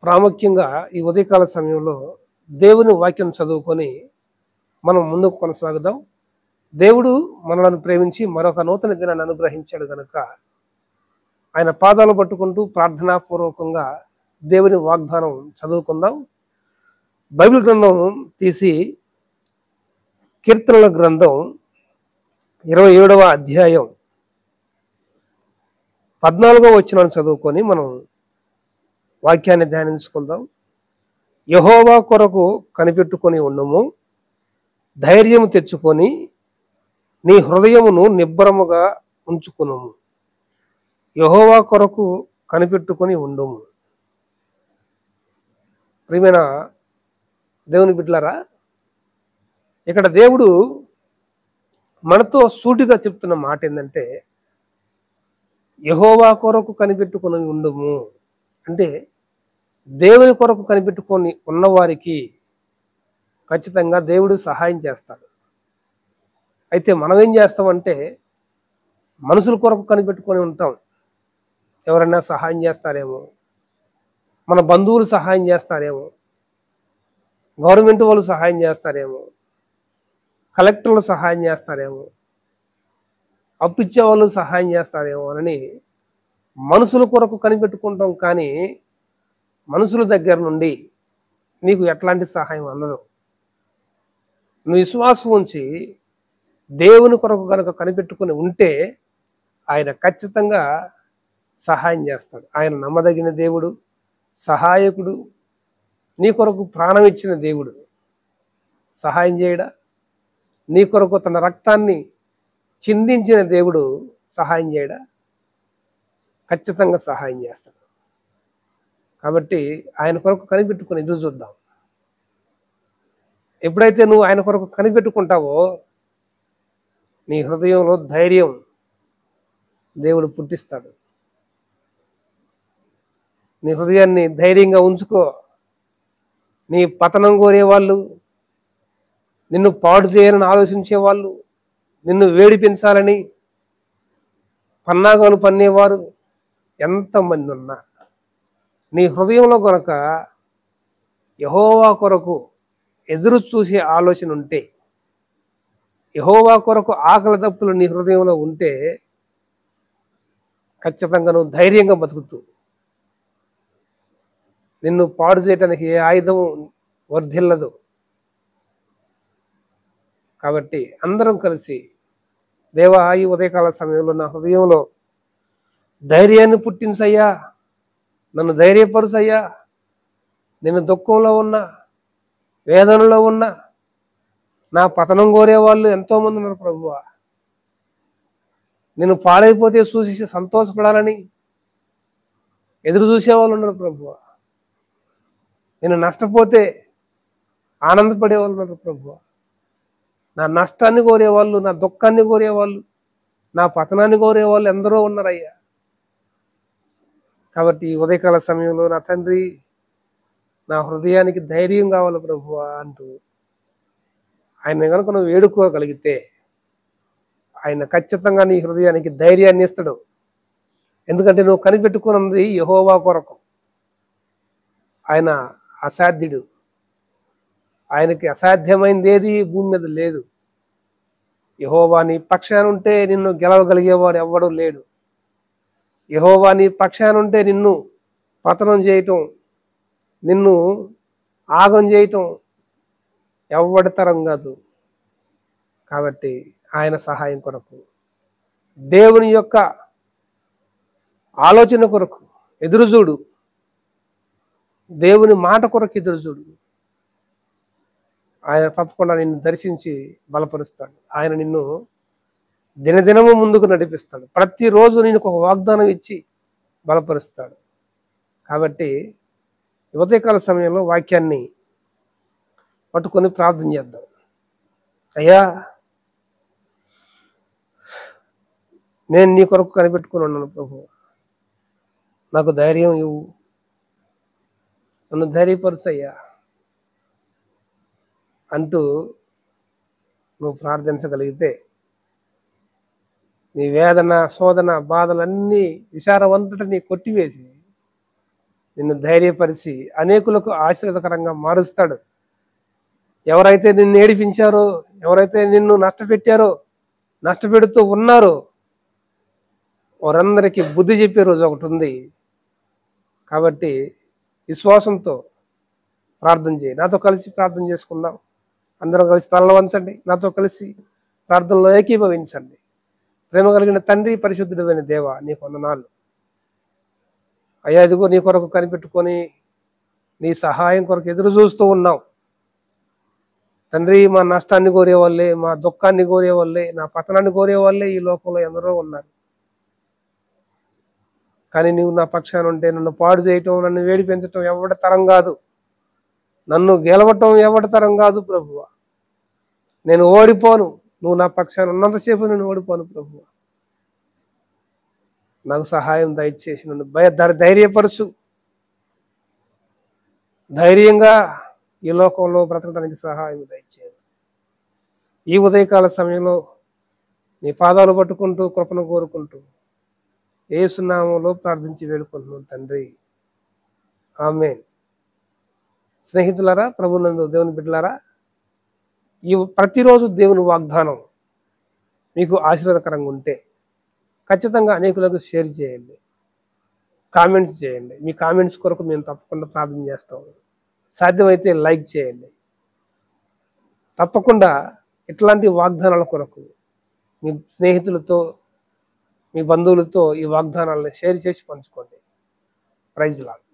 ప్రాముఖ్యంగా ఈ ఉదయకాల సమయంలో దేవుని వాక్యం చదువుకొని మనం ముందుకు కొనసాగుదాం. దేవుడు మనలను ప్రేమించి మరొక నూతన దినాన్ని అనుగ్రహించాడు కనుక ఆయన పాదాలు పట్టుకుంటూ ప్రార్థనాపూర్వకంగా దేవుని వాగ్దానం చదువుకుందాం. బైబిల్ గ్రంథం తీసి కీర్తనల గ్రంథం 27వ అధ్యాయం 14వ వచనాన్ని చదువుకొని మనం వాక్యాన్ని ధ్యానించుకుందాం. యెహోవా కొరకు కనిపెట్టుకొని ఉండుము, ధైర్యము తెచ్చుకొని నీ హృదయమును నిబ్బరముగా ఉంచుకునుము. యెహోవా కొరకు కనిపెట్టుకొని ఉండుము. ప్రియమైన దేవుని బిడ్డలారా, ఇక్కడ దేవుడు మనతో సూటిగా చెప్తున్న మాట ఏంటంటే, యెహోవా కొరకు కనిపెట్టుకొని ఉండుము అంటే దేవుని కొరకు కనిపెట్టుకొని ఉన్నవారికి ఖచ్చితంగా దేవుడు సహాయం చేస్తాడు. అయితే మనం ఏం చేస్తామంటే మనుషుల కొరకు కనిపెట్టుకొని ఉంటాం. ఎవరైనా సహాయం చేస్తారేమో, మన బంధువులు సహాయం చేస్తారేమో, గవర్నమెంట్ వాళ్ళు సహాయం చేస్తారేమో, కలెక్టర్లు సహాయం చేస్తారేమో, అప్పిచ్చే వాళ్ళు సహాయం చేస్తారేమో అని మనుషుల కొరకు కనిపెట్టుకుంటాం. కానీ మనుషుల దగ్గర నుండి నీకు ఎట్లాంటి సహాయం అందదు. నువ్వు విశ్వాసం ఉంచి దేవుని కొరకు కనుక కనిపెట్టుకుని ఉంటే ఆయన ఖచ్చితంగా సహాయం చేస్తాడు. ఆయన నమ్మదగిన దేవుడు, సహాయకుడు, నీ కొరకు ప్రాణం ఇచ్చిన దేవుడు. సహాయం చేయడా? నీ కొరకు తన రక్తాన్ని చిందించిన దేవుడు సహాయం చేయడా? ఖచ్చితంగా సహాయం చేస్తాడు. కాబట్టి ఆయన కొరకు కనిపెట్టుకుని ఎదురు చూద్దాం. ఎప్పుడైతే నువ్వు ఆయన కొరకు కనిపెట్టుకుంటావో నీ హృదయంలో ధైర్యం దేవుడు పుట్టిస్తాడు. నీ హృదయాన్ని ధైర్యంగా ఉంచుకో. నీ పతనం కోరేవాళ్ళు, నిన్ను పాడు చేయాలని ఆలోచించేవాళ్ళు, నిన్ను వేడిపించాలని పన్నాగాలు పన్నేవారు ఎంతమంది ఉన్నా నీ హృదయంలో కనుక యెహోవా కొరకు ఎదురు చూసే ఆలోచన ఉంటే, యెహోవా కొరకు ఆకలి దప్పులు నీ హృదయంలో ఉంటే ఖచ్చితంగా నువ్వు ధైర్యంగా బతుకుతూ నిన్ను పాడు చేయటానికి ఏ ఆయుధం వర్ధిల్లదు. కాబట్టి అందరం కలిసి దేవా, ఈ ఉదయకాల సమయంలో నా హృదయంలో ధైర్యాన్ని పుట్టించయ్యా, నన్ను ధైర్యపరుచయ్యా. నేను దుఃఖంలో ఉన్నా, వేదనలో ఉన్నా, నా పతనం కోరేవాళ్ళు ఎంతోమంది ఉన్నారు ప్రభువా. నేను పాడైపోతే చూసి సంతోషపడాలని ఎదురు చూసేవాళ్ళు ఉన్నారు ప్రభువా. నేను నష్టపోతే ఆనందపడేవాళ్ళు ఉన్నారు ప్రభువా. నా నష్టాన్ని కోరేవాళ్ళు, నా దుఃఖాన్ని కోరేవాళ్ళు, నా పతనాన్ని కోరేవాళ్ళు ఎందరో ఉన్నారయ్యా. కాబట్టి ఉదయకాల సమయంలో నా తండ్రి, నా హృదయానికి ధైర్యం కావాలి ప్రభువా అంటూ ఆయన కనుక నువ్వు వేడుకోగలిగితే ఆయన ఖచ్చితంగా నీ హృదయానికి ధైర్యాన్ని ఇస్తాడు. ఎందుకంటే నువ్వు కనిపెట్టుకున్నది యెహోవా కొరకు. ఆయన అసాధ్యుడు. ఆయనకి అసాధ్యమైనది ఏది భూమి మీద లేదు. యెహోవా నీ పక్షాన ఉంటే నిన్ను గెలవగలిగేవాడు ఎవ్వడూ లేడు. యెహోవా నీ పక్షాన ఉంటే నిన్ను పతనం చేయటం, నిన్ను ఆగం చేయటం ఎవ్వడి తరం కాదు. కాబట్టి ఆయన సహాయం కొరకు, దేవుని యొక్క ఆలోచన కొరకు ఎదురుచూడు. దేవుని మాట కొరకు ఎదురుచూడు. ఆయన తప్పకుండా నిన్ను దర్శించి బలపరుస్తాడు. ఆయన నిన్ను దినదినము ముందుకు నడిపిస్తాడు. ప్రతిరోజు నేను ఒక వాగ్దానం ఇచ్చి బలపరుస్తాడు. కాబట్టి ఉదయకాల సమయంలో వాక్యాన్ని పట్టుకొని ప్రార్థన చేద్దాం. అయ్యా, నేను నీ కొరకు కనిపెట్టుకుని ఉన్నాను ప్రభు, నాకు ధైర్యం ఇవ్వు, నన్ను ధైర్యపరుచయ్యా అంటూ నువ్వు ప్రార్థించగలిగితే నీ వేదన, శోధన, బాధలన్నీ విచారవంతటిని కొట్టివేసి నిన్ను ధైర్యపరిచి అనేకులకు ఆశీర్వాదకరంగా మారుస్తాడు. ఎవరైతే నిన్ను ఏడిపించారో, ఎవరైతే నిన్ను నష్టపెట్టారో, నష్టపెడుతూ ఉన్నారో వారందరికీ బుద్ధి చెప్పే రోజు ఒకటి ఉంది. కాబట్టి విశ్వాసంతో ప్రార్థన చేయి. నాతో కలిసి ప్రార్థన చేసుకుందాం. అందరం కలిసి తలలు వంచండి. నాతో కలిసి ప్రార్థనలో ఏకీభవించండి. ప్రేమ కలిగిన తండ్రి, పరిశుద్ధుడైన దేవ, నీ వందనాలు అయ్యా. ఇదిగో నీ కొరకు కనిపెట్టుకొని నీ సహాయం కొరకు ఎదురు చూస్తూ ఉన్నాం తండ్రి. మా నష్టాన్ని కోరేవాళ్ళే, మా దుఃఖాన్ని కోరేవాళ్ళే, నా పతనాన్ని కోరేవాళ్ళే ఈ లోకంలో ఎందరో ఉన్నారు. కానీ నీవు నా పక్షాన ఉంటే నన్ను పాడు చేయటం, నన్ను వేడి పెంచటం ఎవరి తరం కాదు. నన్ను గెలవటం ఎవరి తరం కాదు ప్రభువా. నేను ఓడిపోను. నువ్వు నా పక్షాన ఉన్నంతసేపు నేను ఓడిపోను ప్రభువా. నాకు సహాయం దయచేసి నన్ను ధైర్యపరచు. ధైర్యంగా ఈ లోకంలో బ్రతకడానికి సహాయం దయచేయండి. ఈ ఉదయకాల సమయంలో నీ పాదాలు పట్టుకుంటూ కృపను కోరుకుంటూ యేసు నామములో ప్రార్థించి వేడుకుంటున్నాను తండ్రి, ఆమేన్. స్నేహితులారా, ప్రభునందు దేవుని బిడ్డలారా, ఈ ప్రతిరోజు దేవుని వాగ్దానం మీకు ఆశీర్వాదకరంగా ఉంటే ఖచ్చితంగా అనేకులకు షేర్ చేయండి, కామెంట్స్ చేయండి. మీ కామెంట్స్ కొరకు మేము తప్పకుండా ప్రార్థన చేస్తాం. సాధ్యమైతే లైక్ చేయండి. తప్పకుండా ఇట్లాంటి వాగ్దానాల కొరకు మీ స్నేహితులతో, మీ బంధువులతో ఈ వాగ్దానాలను షేర్ చేసి పంచుకోండి. Praise lord.